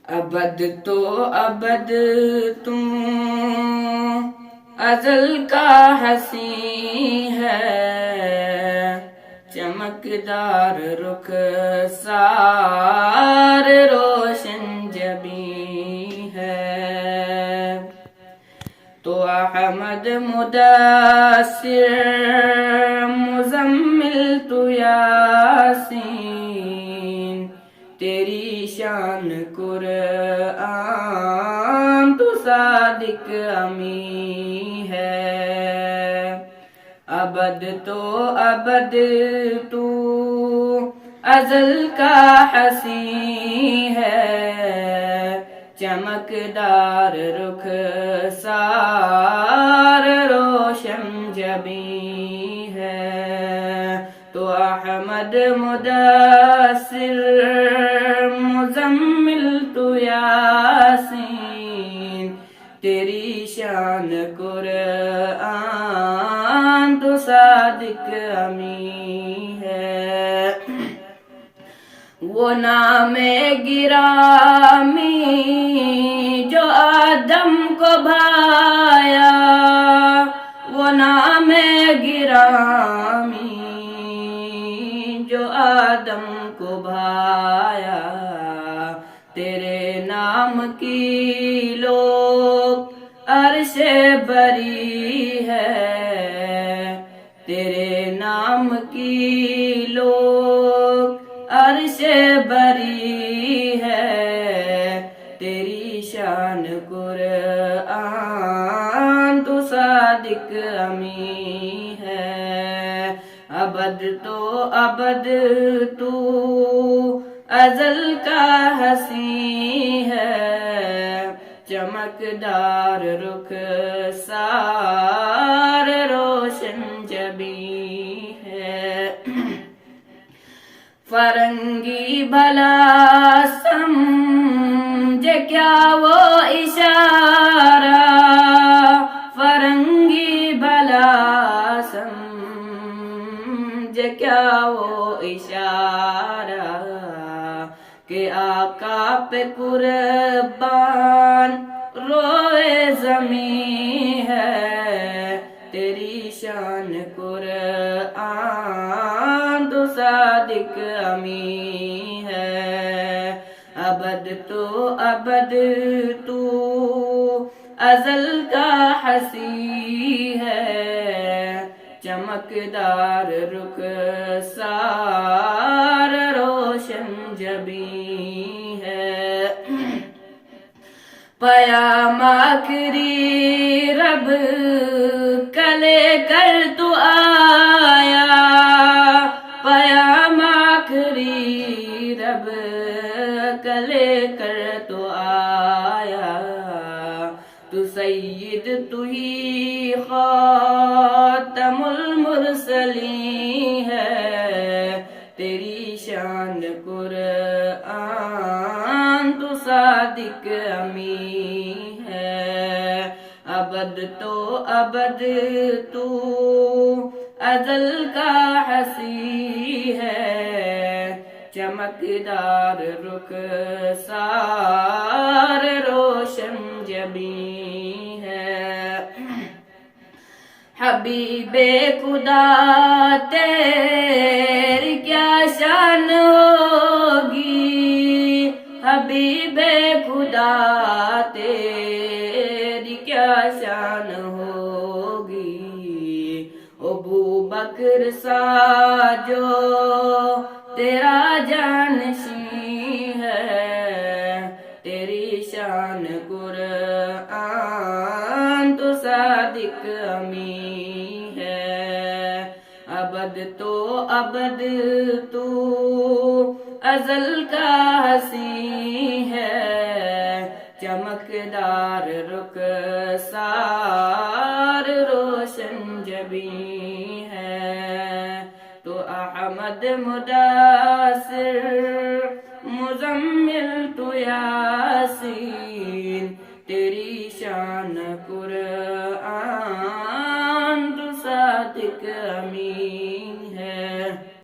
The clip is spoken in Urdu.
ابد تو ابد تم ازل کا حسین ہے، چمکدار رخ سار روشن جبیں ہے۔ تو احمد مدثر مزمل تو یاسین، تیری شان قرآن تو صادق امین ہے۔ ابد تو ابد تو ازل کا حسین ہے، چمکدار رخ سار روشن جبیں ہے۔ تو احمد مدثر مزمل تو یاسین، تیری شان قرآن تو صادق امین ہے۔ وہ نام گرامی جو آدم کو بھایا، وہ نام گرامی جو آدم کو بھایا، تیرے نام کی لوگ عرش بری ہے، تیرے نام کی لوگ عرش بری ہے، تیری شان قرآن تو صادق امین ہے۔ ابد تو ابد تو ازل کا حسین ہے، چمکدار رخ سار روشن جبیں ہے۔ فرنگی بھلا سمجھے کیا وہ اشارہ، فرنگی بھلا سمجھے کیا وہ اشارہ، کہ آقا پہ قربان روئے زمین ہے، تیری شان قرآن تو صادق امین ہے۔ ابد تو ابد تو ازل کا حسین ہے، چمکدار رخ سار روشن جبیں ہے۔ پیام آخری رب کا لے کر تو آیا، پیام آخری رب کا لے کر تو آیا، تو سید تو ہی خاتم المرسلین ہے، تیری شان قرآن تو صادق امین ہے۔ ابد تو ابد تو ازل کا حسین ہے، چمکدار رخ سار روشن جبیں ہے۔ حبیب خدا تیری کیا شان ہوگی، حبیب خدا تیری کیا شان ہوگی، ابو بکر سا جو تیرا جانشین ہے، تیری شان قرآن تو صادق امین ہے۔ ابد تو ابد تو ازل کا حسین ہے، چمکدار رخ سار روشن جبیں ہے۔ تو احمد مدثر مزمل تو یاسین، تیری شان قرآن